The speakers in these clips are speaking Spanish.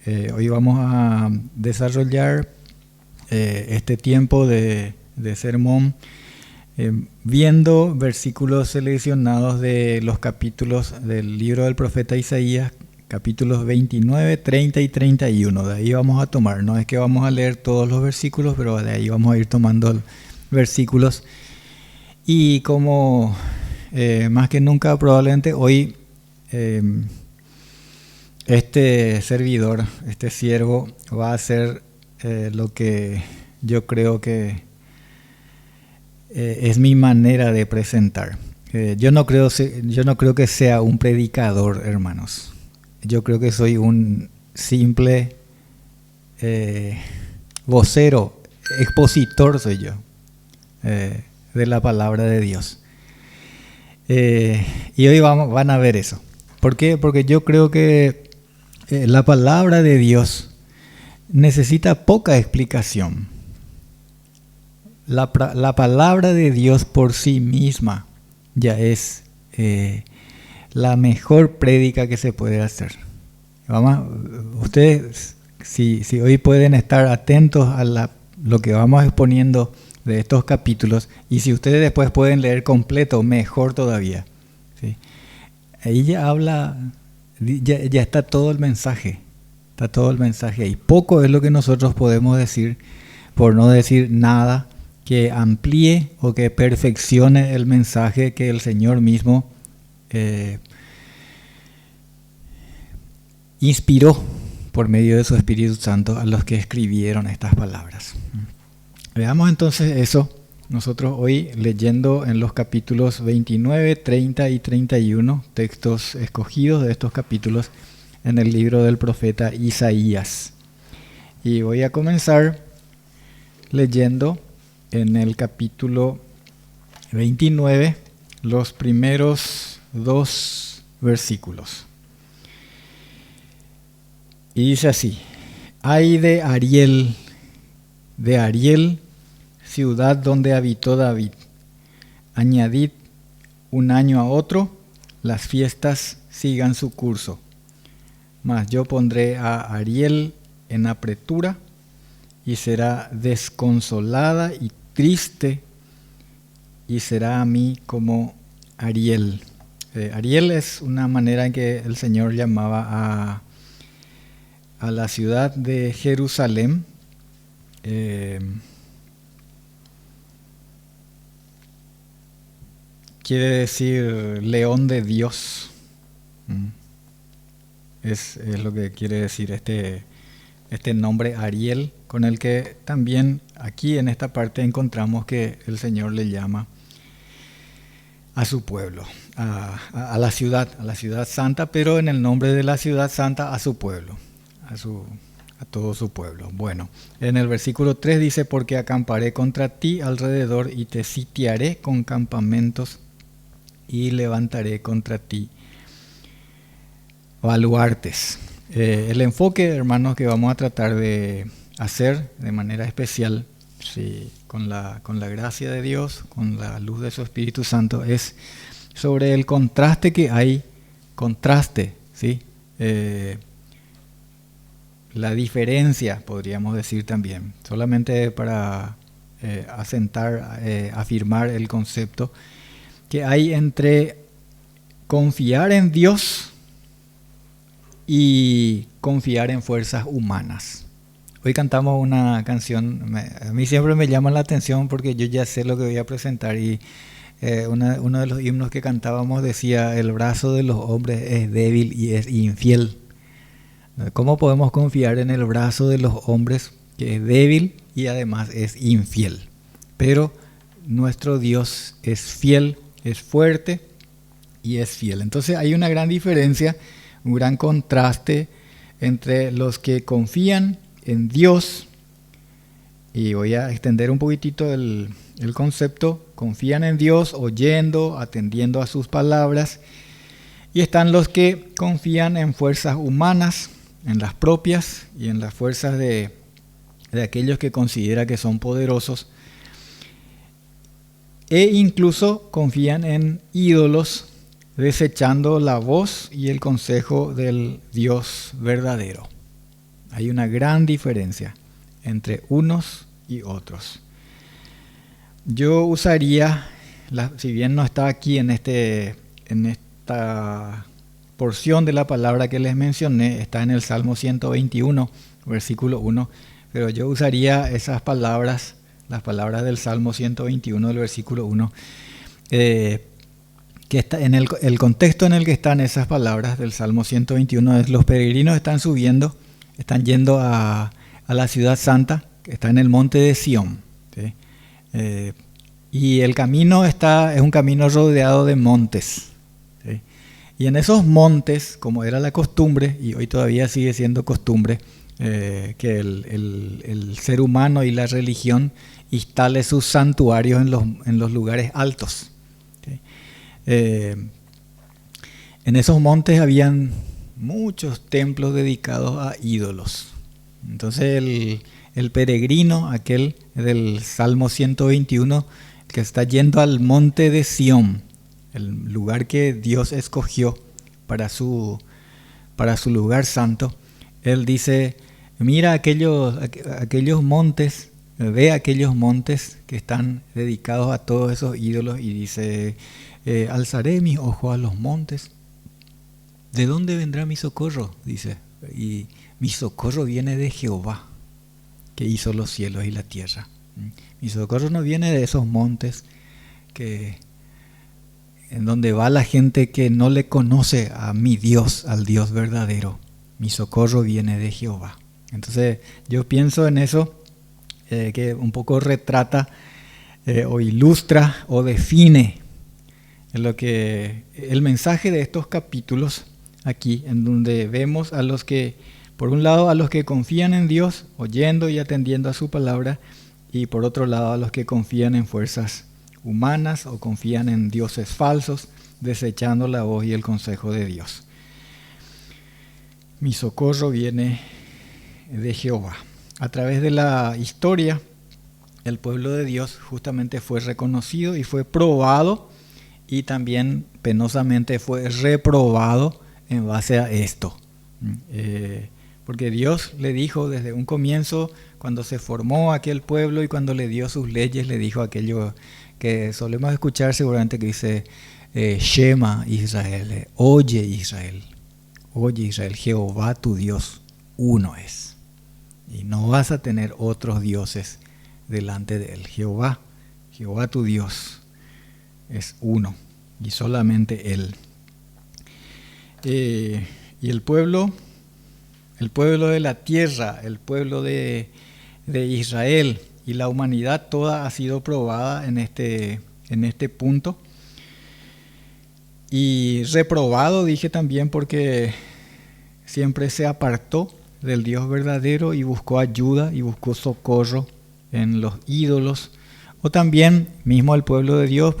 Hoy vamos a desarrollar este tiempo de sermón viendo versículos seleccionados de los capítulos del libro del profeta Isaías, capítulos 29, 30 y 31. De ahí vamos a tomar, no es que vamos a leer todos los versículos, pero de ahí vamos a ir tomando versículos. Y como más que nunca probablemente hoy este servidor, este siervo va a hacer lo que yo creo que es mi manera de presentar. Yo no creo que sea un predicador, hermanos. Yo creo que soy un simple vocero, expositor soy yo de la palabra de Dios. Y hoy van a ver eso. ¿Por qué? Porque yo creo que la palabra de Dios necesita poca explicación. La palabra de Dios por sí misma ya es la mejor prédica que se puede hacer. Ustedes, si hoy pueden estar atentos a lo que vamos exponiendo de estos capítulos, y si ustedes después pueden leer completo, mejor todavía. ¿Sí? Ahí ya habla, ya está todo el mensaje. Está todo el mensaje ahí. Poco es lo que nosotros podemos decir, por no decir nada, que amplíe o que perfeccione el mensaje que el Señor mismo inspiró por medio de su Espíritu Santo a los que escribieron estas palabras. Veamos entonces eso. Nosotros hoy leyendo en los capítulos 29, 30 y 31, textos escogidos de estos capítulos en el libro del profeta Isaías. Y voy a comenzar leyendo en el capítulo 29 los primeros 2 versículos. Y dice así: Ay de Ariel, ciudad donde habitó David, añadid un año a otro, las fiestas sigan su curso. Mas yo pondré a Ariel en apretura, y será desconsolada y triste, y será a mí como Ariel. Ariel es una manera en que el Señor llamaba a la ciudad de Jerusalén. Quiere decir león de Dios. Es lo que quiere decir este nombre Ariel, con el que también aquí en esta parte encontramos que el Señor le llama a su pueblo, a la ciudad santa, pero en el nombre de la ciudad santa a su pueblo, a todo su pueblo. Bueno, en el versículo 3 dice: porque acamparé contra ti alrededor y te sitiaré con campamentos y levantaré contra ti baluartes. El enfoque, hermanos, que vamos a tratar de hacer de manera especial, sí, con la gracia de Dios, con la luz de su Espíritu Santo, es sobre el contraste que hay, ¿sí? La diferencia, podríamos decir también, solamente para afirmar el concepto que hay entre confiar en Dios y confiar en fuerzas humanas. Hoy cantamos una canción, a mí siempre me llama la atención porque yo ya sé lo que voy a presentar, y uno de los himnos que cantábamos decía: el brazo de los hombres es débil y es infiel. ¿Cómo podemos confiar en el brazo de los hombres que es débil y además es infiel? Pero nuestro Dios es fiel, es fuerte y es fiel. Entonces hay una gran diferencia, un gran contraste entre los que confían en Dios, y voy a extender un poquitito el concepto: confían en Dios oyendo, atendiendo a sus palabras, y están los que confían en fuerzas humanas, en las propias y en las fuerzas de aquellos que considera que son poderosos, e incluso confían en ídolos, desechando la voz y el consejo del Dios verdadero. Hay una gran diferencia entre unos y otros. Yo usaría, si bien no está aquí en esta porción de la palabra que les mencioné, está en el Salmo 121, versículo 1, pero yo usaría esas palabras, las palabras del Salmo 121, del versículo 1, que está en el contexto en el que están esas palabras del Salmo 121 es: los peregrinos están subiendo, están yendo a la ciudad santa, que está en el monte de Sión, ¿sí? Y el camino es un camino rodeado de montes, ¿sí? Y en esos montes, como era la costumbre, y hoy todavía sigue siendo costumbre, que el ser humano y la religión instale sus santuarios en los lugares altos, ¿sí? En esos montes habían muchos templos dedicados a ídolos. Entonces el peregrino, aquel del Salmo 121, que está yendo al monte de Sión, el lugar que Dios escogió para su lugar santo, él dice: mira aquellos montes, ve aquellos montes que están dedicados a todos esos ídolos, y dice: alzaré mis ojos a los montes. ¿De dónde vendrá mi socorro? Dice, y mi socorro viene de Jehová, que hizo los cielos y la tierra. Mi socorro no viene de esos montes en donde va la gente que no le conoce a mi Dios, al Dios verdadero. Mi socorro viene de Jehová. Entonces yo pienso en eso, que un poco retrata o ilustra o define lo que el mensaje de estos capítulos aquí, en donde vemos a los que, por un lado, a los que confían en Dios, oyendo y atendiendo a su palabra, y por otro lado a los que confían en fuerzas humanas o confían en dioses falsos, desechando la voz y el consejo de Dios. Mi socorro viene de Jehová. A través de la historia, el pueblo de Dios justamente fue reconocido y fue probado, y también penosamente fue reprobado en base a esto. Porque Dios le dijo desde un comienzo, cuando se formó aquel pueblo y cuando le dio sus leyes, le dijo aquello que solemos escuchar seguramente, que dice: Shema Israel, oye Israel, Jehová tu Dios, uno es. Y no vas a tener otros dioses delante de él. Jehová tu Dios es uno y solamente él. Y el pueblo de la tierra, el pueblo de Israel y la humanidad toda ha sido probada en este punto. Y reprobado, dije también, porque siempre se apartó del Dios verdadero y buscó ayuda y buscó socorro en los ídolos. O también mismo el pueblo de Dios,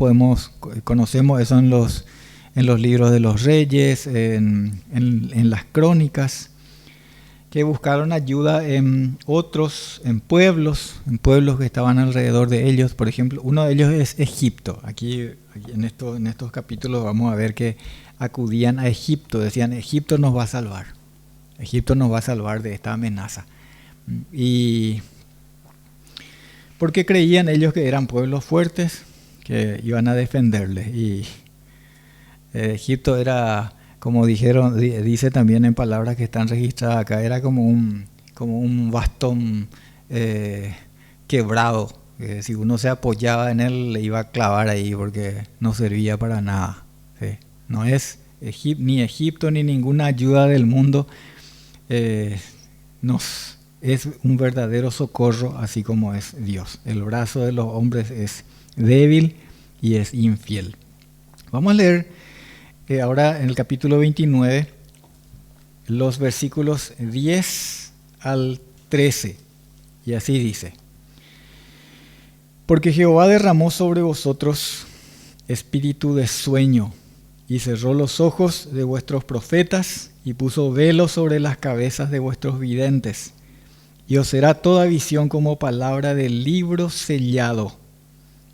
conocemos eso en los libros de los reyes, en las crónicas, que buscaron ayuda en pueblos que estaban alrededor de ellos. Por ejemplo, uno de ellos es Egipto. Aquí en estos capítulos vamos a ver que acudían a Egipto, decían: Egipto nos va a salvar. Egipto nos va a salvar de esta amenaza. Y porque creían ellos que eran pueblos fuertes, que iban a defenderles. Y Egipto era, como dice también en palabras que están registradas acá, era como un bastón quebrado, que si uno se apoyaba en él le iba a clavar ahí, porque no servía para nada, ¿sí? No es ni Egipto ni ninguna ayuda del mundo es un verdadero socorro, así como es Dios. El brazo de los hombres es débil y es infiel. Vamos a leer ahora en el capítulo 29 los versículos 10 al 13, y así dice: Porque Jehová derramó sobre vosotros espíritu de sueño, y cerró los ojos de vuestros profetas, y puso velo sobre las cabezas de vuestros videntes, y os será toda visión como palabra del libro sellado,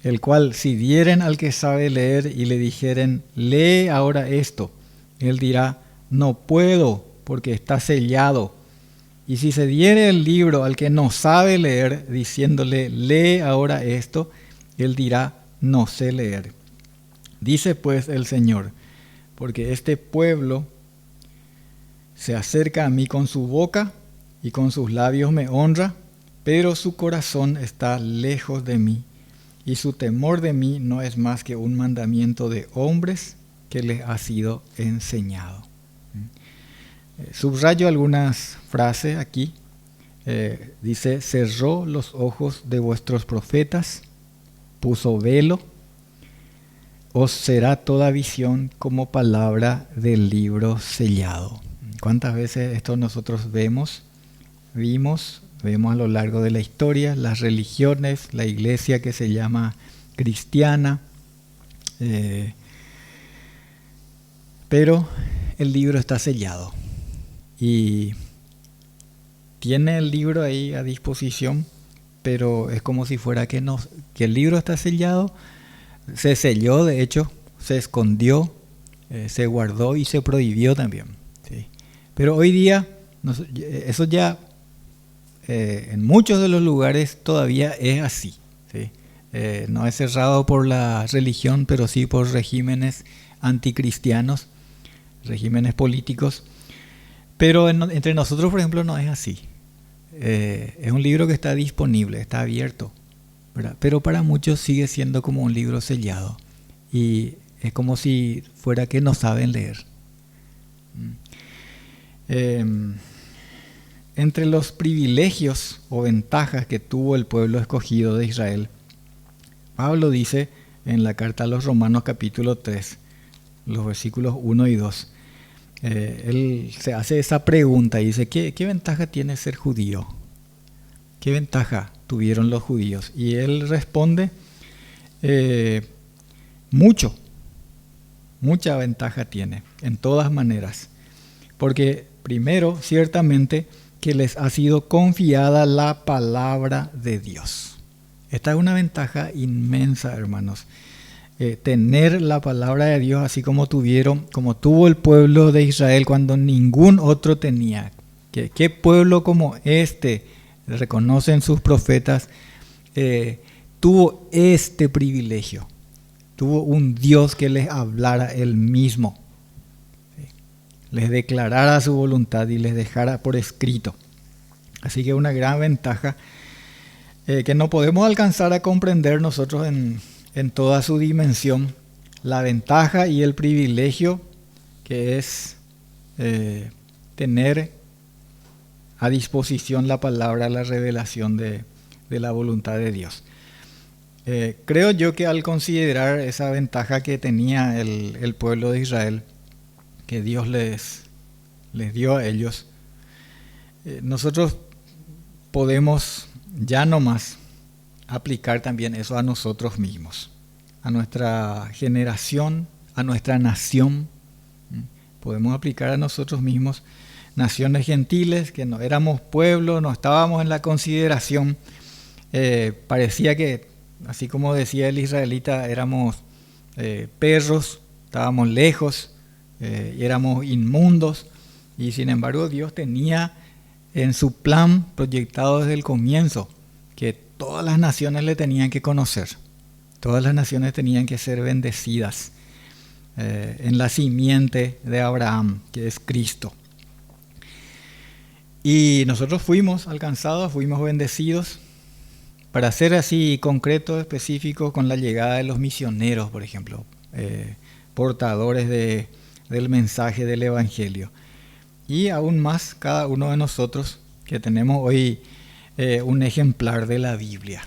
el cual si dieren al que sabe leer y le dijeren: lee ahora esto, él dirá: no puedo, porque está sellado. Y si se diere el libro al que no sabe leer, diciéndole, lee ahora esto, él dirá, no sé leer. Dice pues el Señor, porque este pueblo se acerca a mí con su boca y con sus labios me honra, pero su corazón está lejos de mí, y su temor de mí no es más que un mandamiento de hombres que les ha sido enseñado. Subrayo algunas frases aquí. Dice, cerró los ojos de vuestros profetas, puso velo, os será toda visión como palabra del libro sellado. ¿Cuántas veces esto nosotros vemos a lo largo de la historia, las religiones, la iglesia que se llama cristiana, pero el libro está sellado y tiene el libro ahí a disposición, pero es como si fuera que el libro está sellado, se selló, de hecho, se escondió, se guardó y se prohibió también, ¿sí? Pero hoy día eso ya en muchos de los lugares todavía es así, ¿sí? No es cerrado por la religión, pero sí por regímenes anticristianos, regímenes políticos. Pero entre nosotros, por ejemplo, no es así. Es un libro que está disponible, está abierto, ¿verdad? Pero para muchos sigue siendo como un libro sellado. Y es como si fuera que no saben leer. Entre los privilegios o ventajas que tuvo el pueblo escogido de Israel, Pablo dice en la carta a los Romanos capítulo 3, los versículos 1 y 2, él se hace esa pregunta y dice, ¿qué ventaja tiene ser judío? ¿Qué ventaja tuvieron los judíos? Y él responde, mucha ventaja tiene, en todas maneras. Porque primero, ciertamente, que les ha sido confiada la palabra de Dios. Esta es una ventaja inmensa, hermanos. Tener la palabra de Dios así como tuvo el pueblo de Israel cuando ningún otro tenía. ¿Qué pueblo como este, reconocen sus profetas, tuvo este privilegio? Tuvo un Dios que les hablara él mismo, les declarara su voluntad y les dejara por escrito. Así que una gran ventaja que no podemos alcanzar a comprender nosotros en toda su dimensión, la ventaja y el privilegio que es tener a disposición la palabra, la revelación de la voluntad de Dios. Creo yo que al considerar esa ventaja que tenía el pueblo de Israel, que Dios les dio a ellos, nosotros podemos ya no más aplicar también eso a nosotros mismos, a nuestra generación, a nuestra nación. Podemos aplicar a nosotros mismos, naciones gentiles, que no éramos pueblo, no estábamos en la consideración. Parecía que, así como decía el israelita, éramos perros, estábamos lejos, y éramos inmundos, y sin embargo Dios tenía en su plan proyectado desde el comienzo que todas las naciones le tenían que conocer, todas las naciones tenían que ser bendecidas en la simiente de Abraham, que es Cristo. Y nosotros fuimos alcanzados, fuimos bendecidos, para ser así concretos, específicos, con la llegada de los misioneros, por ejemplo, portadores del mensaje del Evangelio. Y aún más cada uno de nosotros que tenemos hoy un ejemplar de la Biblia,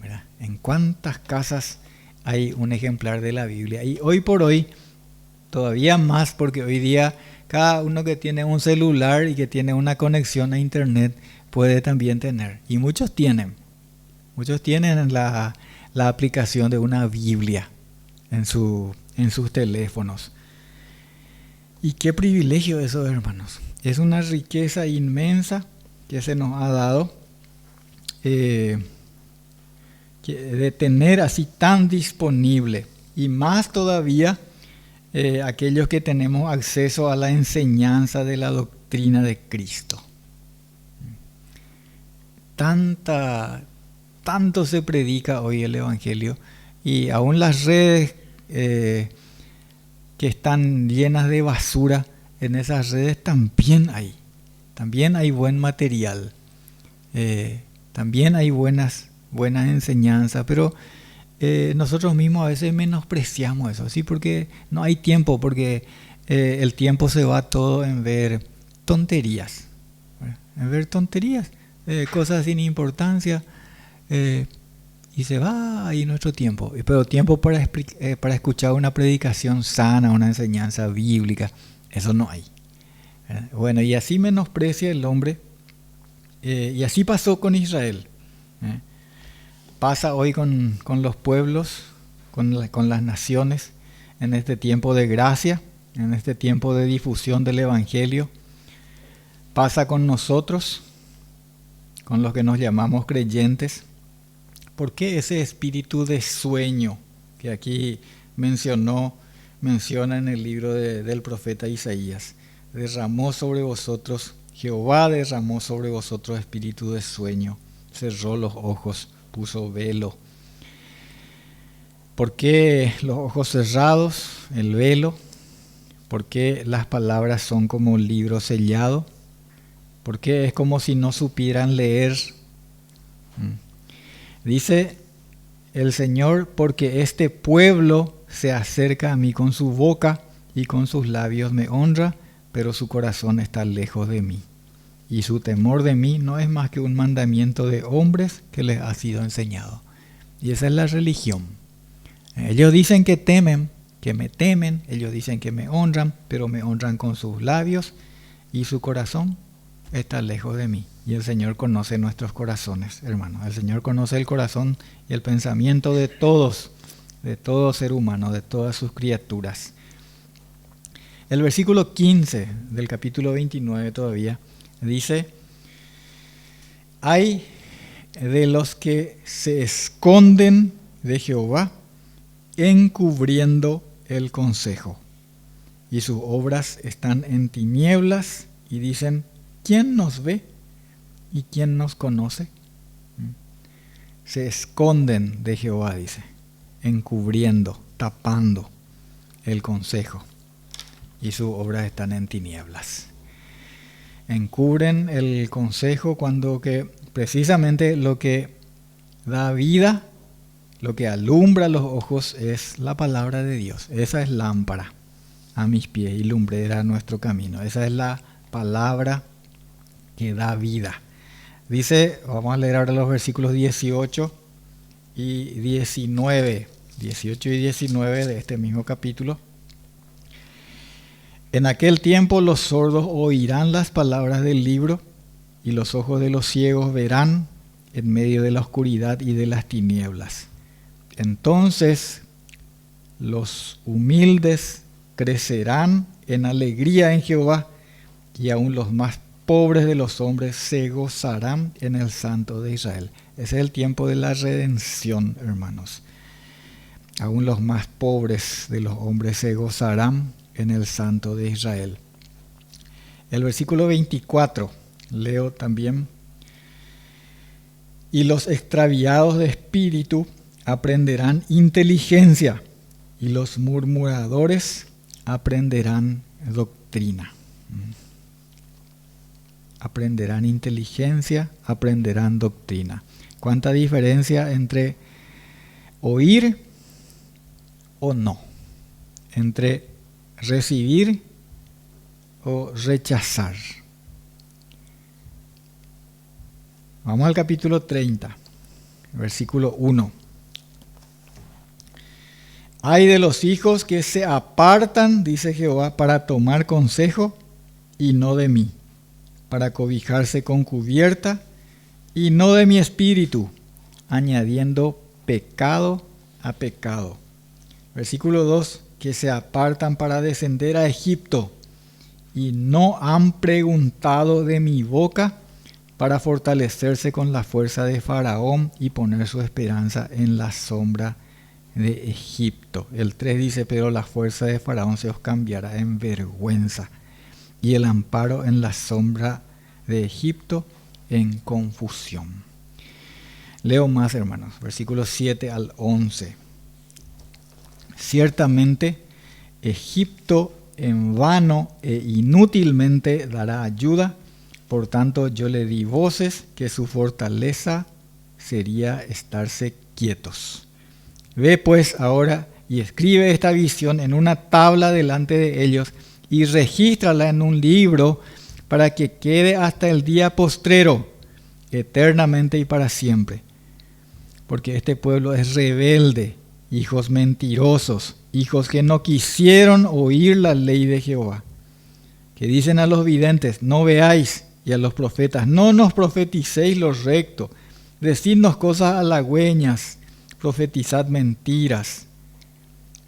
¿verdad? ¿En cuántas casas hay un ejemplar de la Biblia? Y hoy por hoy, todavía más, porque hoy día cada uno que tiene un celular y que tiene una conexión a internet puede también tener. Y muchos tienen la aplicación de una Biblia en sus teléfonos. Y qué privilegio eso, hermanos. Es una riqueza inmensa que se nos ha dado de tener así tan disponible, y más todavía aquellos que tenemos acceso a la enseñanza de la doctrina de Cristo. tanto se predica hoy el Evangelio, y aún las redes que están llenas de basura, en esas redes también hay buen material, también hay buenas enseñanzas, pero nosotros mismos a veces menospreciamos eso, ¿sí? Porque no hay tiempo, porque el tiempo se va todo en ver tonterías, ¿verdad? En ver tonterías, cosas sin importancia, y se va ahí nuestro tiempo. Pero tiempo para escuchar una predicación sana, una enseñanza bíblica, eso no hay, ¿verdad? Bueno, y así menosprecia el hombre, y así pasó con Israel, ¿eh? Pasa hoy con los pueblos, con las naciones, en este tiempo de gracia, en este tiempo de difusión del Evangelio. Pasa con nosotros, con los que nos llamamos creyentes. ¿Por qué ese espíritu de sueño que aquí menciona en el libro del profeta Isaías? Jehová derramó sobre vosotros espíritu de sueño, cerró los ojos, puso velo. ¿Por qué los ojos cerrados, el velo? ¿Por qué las palabras son como un libro sellado? ¿Por qué es como si no supieran leer? Dice el Señor, porque este pueblo se acerca a mí con su boca y con sus labios me honra, pero su corazón está lejos de mí. Y su temor de mí no es más que un mandamiento de hombres que les ha sido enseñado. Y esa es la religión. Ellos dicen que me temen, ellos dicen que me honran, pero me honran con sus labios y su corazón está lejos de mí. Y el Señor conoce nuestros corazones, hermanos. El Señor conoce el corazón y el pensamiento de todo ser humano, de todas sus criaturas. El versículo 15 del capítulo 29 todavía dice: hay de los que se esconden de Jehová, encubriendo el consejo, y sus obras están en tinieblas, y dicen: ¿quién nos ve y quién nos conoce? Se esconden de Jehová, dice, encubriendo, tapando el consejo, y sus obras están en tinieblas. Encubren el consejo cuando que precisamente lo que da vida, lo que alumbra los ojos es la palabra de Dios. Esa es lámpara a mis pies y lumbrera a nuestro camino. Esa es la palabra que da vida. Dice, vamos a leer ahora los versículos 18 y 19. 18 y 19 de este mismo capítulo. En aquel tiempo los sordos oirán las palabras del libro, y los ojos de los ciegos verán en medio de la oscuridad y de las tinieblas. Entonces los humildes crecerán en alegría en Jehová, y aún los más pobres de los hombres se gozarán en el Santo de Israel. Ese es el tiempo de la redención, hermanos. Aún los más pobres de los hombres se gozarán en el Santo de Israel. El versículo 24, leo también: y los extraviados de espíritu aprenderán inteligencia, y los murmuradores aprenderán doctrina. Aprenderán inteligencia, aprenderán doctrina. ¿Cuánta diferencia entre oír o no? Entre recibir o rechazar. Vamos al capítulo 30, versículo 1. Ay de los hijos que se apartan, dice Jehová, para tomar consejo y no de mí, para cobijarse con cubierta y no de mi espíritu, añadiendo pecado a pecado. Versículo 2, que se apartan para descender a Egipto y no han preguntado de mi boca, para fortalecerse con la fuerza de Faraón y poner su esperanza en la sombra de Egipto. El 3 dice: pero la fuerza de Faraón se os cambiará en vergüenza, y el amparo en la sombra de Egipto en confusión. Leo más, hermanos, versículos 7 al 11. Ciertamente, Egipto en vano e inútilmente dará ayuda, por tanto yo le di voces que su fortaleza sería estarse quietos. Ve pues ahora y escribe esta visión en una tabla delante de ellos y regístrala en un libro para que quede hasta el día postrero, eternamente y para siempre. Porque este pueblo es rebelde, hijos mentirosos, hijos que no quisieron oír la ley de Jehová. Que dicen a los videntes, no veáis, y a los profetas, no nos profeticéis lo recto, decidnos cosas halagüeñas, profetizad mentiras.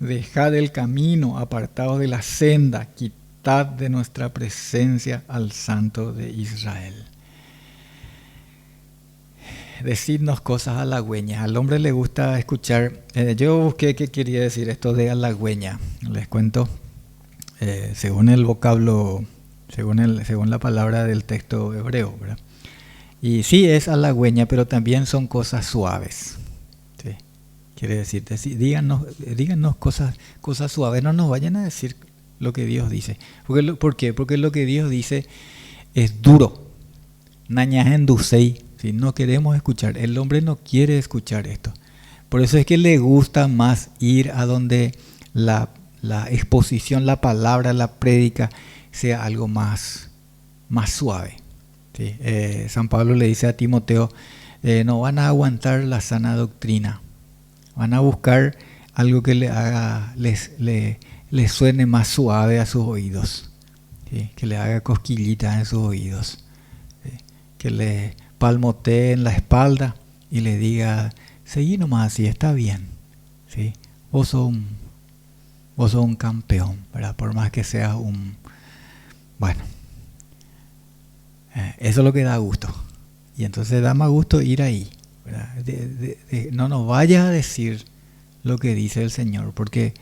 Dejad el camino, apartaos de la senda, quitad de nuestra presencia al Santo de Israel. Decidnos cosas halagüeñas. Al hombre le gusta escuchar. Yo busqué qué quería decir esto de halagüeña. Les cuento, según el vocablo, según la palabra del texto hebreo, ¿verdad? Y sí es halagüeña, pero también son cosas suaves. ¿Sí? Quiere decir, díganos cosas suaves. No nos vayan a decir lo que Dios dice. ¿Por qué? Porque lo que Dios dice es duro. Nañahendusei. Si no queremos escuchar, el hombre no quiere escuchar esto. Por eso es que le gusta más ir a donde la exposición, la palabra, la prédica sea algo más suave. ¿Sí? San Pablo le dice a Timoteo, no van a aguantar la sana doctrina, van a buscar algo que les suene más suave a sus oídos, ¿sí? Que le haga cosquillitas en sus oídos, ¿sí? Que le palmotee en la espalda y le diga, seguí nomás así, está bien, ¿sí? Vos sos un campeón, ¿verdad? Por más que seas bueno, eso es lo que da gusto. Y entonces da más gusto ir ahí, ¿verdad? No nos vayas a decir lo que dice el Señor, porque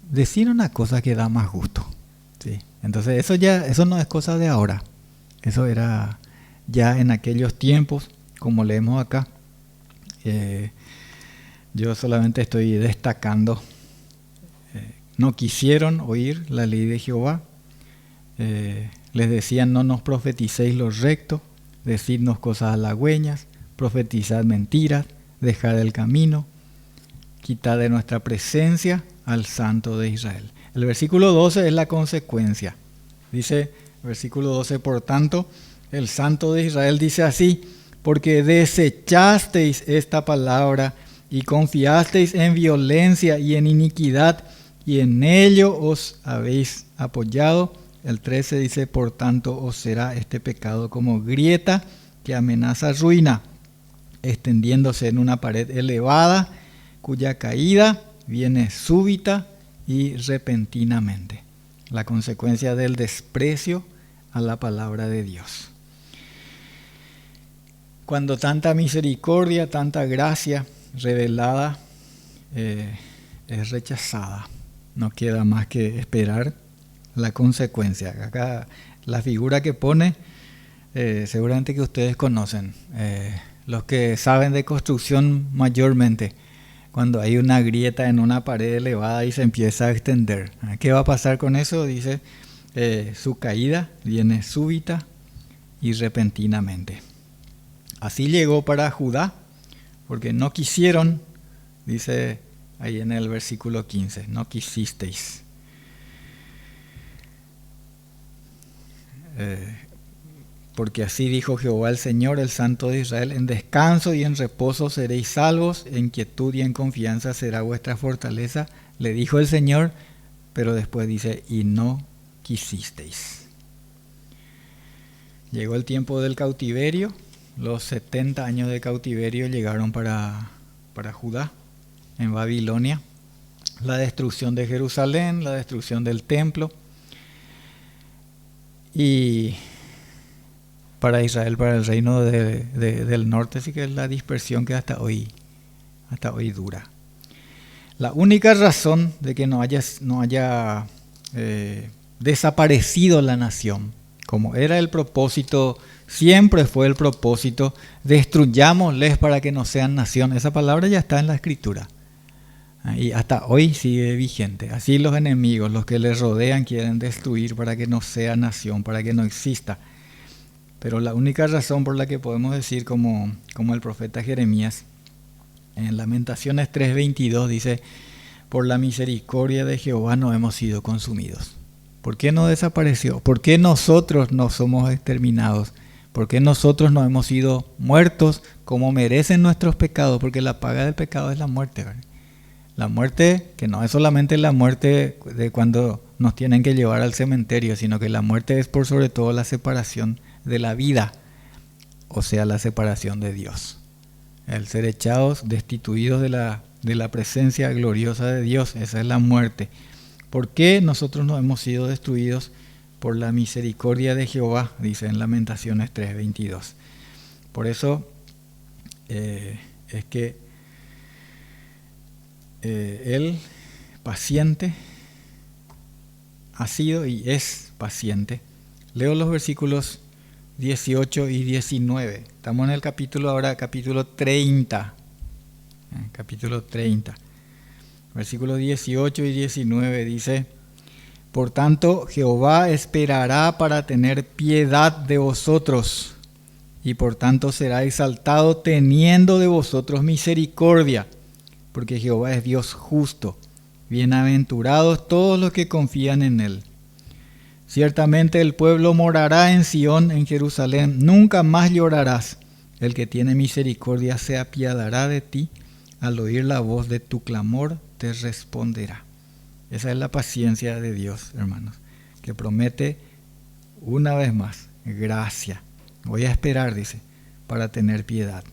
decir una cosa que da más gusto, ¿sí? Entonces eso no es cosa de ahora. Eso era ya en aquellos tiempos, como leemos acá. Yo solamente estoy destacando. No quisieron oír la ley de Jehová. Les decían, no nos profeticéis lo recto, decidnos cosas halagüeñas, profetizad mentiras, dejad el camino, quitad de nuestra presencia al Santo de Israel. El versículo 12 es la consecuencia. Dice, versículo 12, por tanto, el Santo de Israel dice así, porque desechasteis esta palabra y confiasteis en violencia y en iniquidad, y en ello os habéis apoyado. El 13 dice, por tanto os será este pecado como grieta que amenaza ruina, extendiéndose en una pared elevada, cuya caída viene súbita y repentinamente. La consecuencia del desprecio a la palabra de Dios. Cuando tanta misericordia, tanta gracia revelada es rechazada, no queda más que esperar la consecuencia. Acá la figura que pone, seguramente que ustedes conocen, los que saben de construcción mayormente, cuando hay una grieta en una pared elevada y se empieza a extender. ¿Qué va a pasar con eso? Dice, su caída viene súbita y repentinamente. Así llegó para Judá, porque no quisieron, dice ahí en el versículo 15, no quisisteis. Porque así dijo Jehová el Señor, el Santo de Israel, en descanso y en reposo seréis salvos, en quietud y en confianza será vuestra fortaleza, le dijo el Señor, pero después dice, y no quisisteis. Llegó el tiempo del cautiverio, los 70 años de cautiverio llegaron para Judá, en Babilonia, la destrucción de Jerusalén, la destrucción del templo, y para Israel, para el reino del norte, sí que es la dispersión que hasta hoy dura. La única razón de que no haya desaparecido la nación Como era el propósito, siempre fue el propósito, destruyámosles para que no sean nación. Esa palabra ya está en la Escritura. Y hasta hoy sigue vigente. Así los enemigos, los que les rodean, quieren destruir para que no sea nación, para que no exista. Pero la única razón por la que podemos decir como el profeta Jeremías, en Lamentaciones 3:22 dice, por la misericordia de Jehová no hemos sido consumidos. ¿Por qué no desapareció? ¿Por qué nosotros no somos exterminados? ¿Por qué nosotros no hemos sido muertos como merecen nuestros pecados? Porque la paga del pecado es la muerte, ¿verdad? La muerte, que no es solamente la muerte de cuando nos tienen que llevar al cementerio, sino que la muerte es por sobre todo la separación de la vida, o sea, la separación de Dios. El ser echados, destituidos de la presencia gloriosa de Dios, esa es la muerte. ¿Por qué nosotros no hemos sido destruidos? Por la misericordia de Jehová, dice en Lamentaciones 3:22. Por eso es que Él, paciente, ha sido y es paciente. Leo los versículos 18 y 19. Estamos en el capítulo ahora, capítulo 30. Capítulo 30. Versículos 18 y 19 dice, por tanto, Jehová esperará para tener piedad de vosotros, y por tanto será exaltado teniendo de vosotros misericordia, porque Jehová es Dios justo. Bienaventurados todos los que confían en Él. Ciertamente el pueblo morará en Sión, en Jerusalén, nunca más llorarás. El que tiene misericordia se apiadará de ti, al oír la voz de tu clamor te responderá. Esa es la paciencia de Dios, hermanos, que promete una vez más gracia. Voy a esperar, dice, para tener piedad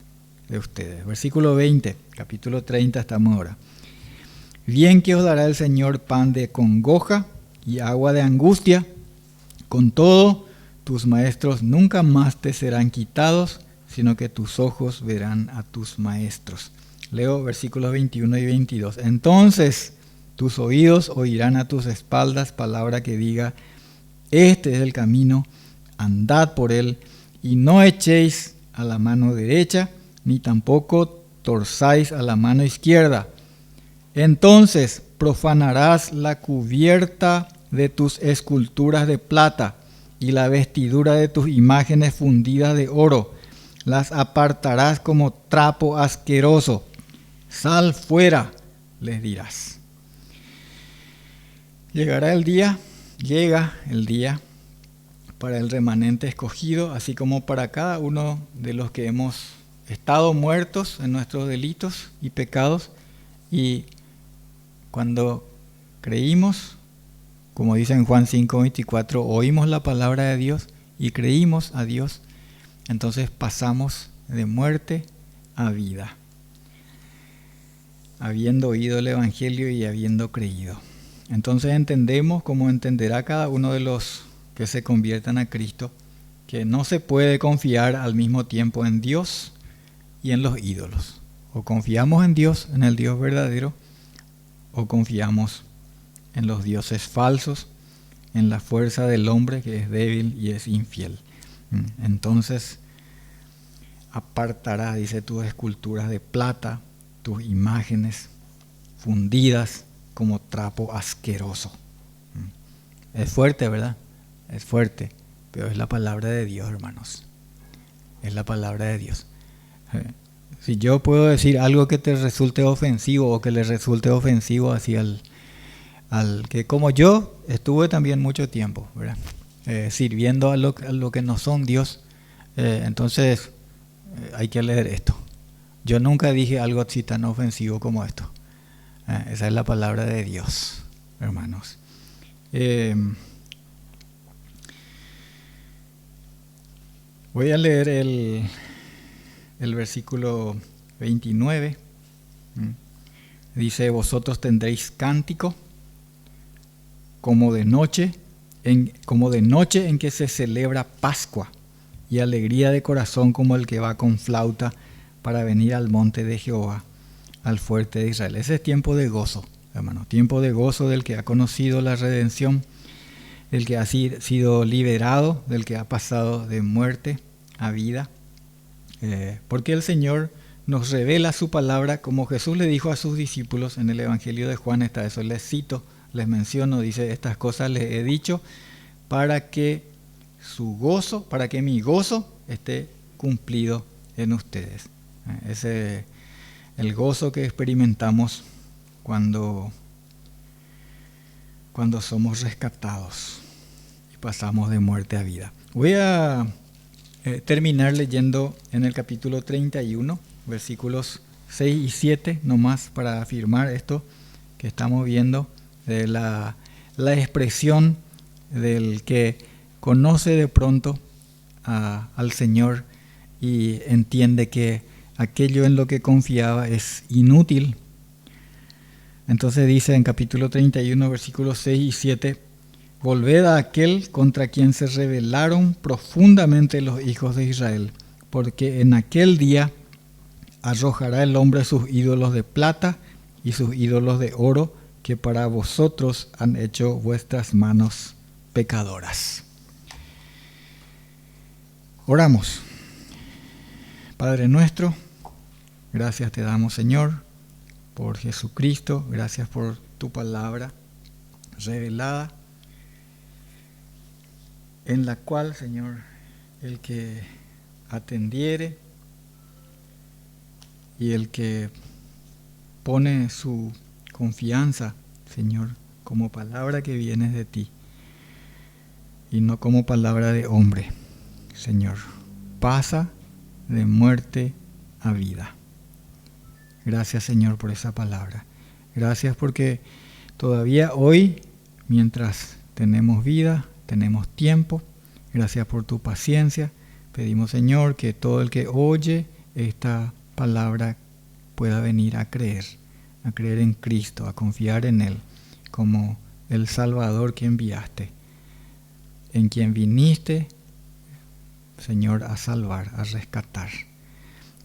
de ustedes. Versículo 20, capítulo 30 estamos ahora. Bien que os dará el Señor pan de congoja y agua de angustia. Con todo, tus maestros nunca más te serán quitados, sino que tus ojos verán a tus maestros. Leo versículos 21 y 22. Entonces tus oídos oirán a tus espaldas palabra que diga, este es el camino, andad por él, y no echéis a la mano derecha, ni tampoco torzáis a la mano izquierda. Entonces profanarás la cubierta de tus esculturas de plata y la vestidura de tus imágenes fundidas de oro. Las apartarás como trapo asqueroso. Sal fuera, les dirás. Llegará el día, llega el día para el remanente escogido, así como para cada uno de los que hemos estado muertos en nuestros delitos y pecados, y cuando creímos, como dice en Juan 5:24, oímos la palabra de Dios y creímos a Dios, entonces pasamos de muerte a vida, habiendo oído el Evangelio y habiendo creído. Entonces entendemos, como entenderá cada uno de los que se conviertan a Cristo, que no se puede confiar al mismo tiempo en Dios y en los ídolos. O confiamos en Dios, en el Dios verdadero, o confiamos en los dioses falsos, en la fuerza del hombre que es débil y es infiel. Entonces apartará, dice, tus esculturas de plata, tus imágenes fundidas como trapo asqueroso. Es fuerte, ¿verdad? Es fuerte, pero es la palabra de Dios, hermanos. Es la palabra de Dios. Si yo puedo decir algo que te resulte ofensivo o que le resulte ofensivo así al que, como yo estuve también mucho tiempo, ¿verdad? Sirviendo a lo que no son Dios, entonces hay que leer esto. Yo nunca dije algo así tan ofensivo como esto. Esa es la palabra de Dios, hermanos. Voy a leer el versículo 29. Dice, vosotros tendréis cántico como de noche en que se celebra Pascua, y alegría de corazón como el que va con flauta para venir al monte de Jehová, al fuerte de Israel. Ese es tiempo de gozo, hermano, tiempo de gozo del que ha conocido la redención. del que ha sido liberado, del que ha pasado de muerte a vida. Porque el Señor nos revela su palabra, como Jesús le dijo a sus discípulos en el Evangelio de Juan, está eso, les cito, les menciono, dice, estas cosas les he dicho para que para que mi gozo esté cumplido en ustedes. Ese el gozo que experimentamos cuando somos rescatados y pasamos de muerte a vida. Voy a terminar leyendo en el capítulo 31, versículos 6 y 7, nomás para afirmar esto que estamos viendo, de la expresión del que conoce de pronto al Señor y entiende que aquello en lo que confiaba es inútil. Entonces dice en capítulo 31, versículos 6 y 7, volved a aquel contra quien se rebelaron profundamente los hijos de Israel, porque en aquel día arrojará el hombre sus ídolos de plata y sus ídolos de oro, que para vosotros han hecho vuestras manos pecadoras. Oramos. Padre nuestro, gracias te damos, Señor, por Jesucristo, gracias por tu palabra revelada, en la cual, Señor, el que atendiere y el que pone su confianza, Señor, como palabra que viene de ti y no como palabra de hombre, Señor, pasa de muerte a vida. Gracias, Señor, por esa palabra. Gracias porque todavía hoy, mientras tenemos vida, tenemos tiempo, gracias por tu paciencia. Pedimos, Señor, que todo el que oye esta palabra pueda venir a creer en Cristo, a confiar en Él como el Salvador que enviaste, en quien viniste, Señor, a salvar, a rescatar.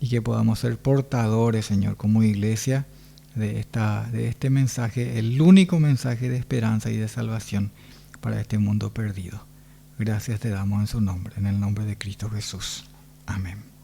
Y que podamos ser portadores, Señor, como iglesia de este mensaje, el único mensaje de esperanza y de salvación para este mundo perdido. Gracias te damos en su nombre, en el nombre de Cristo Jesús. Amén.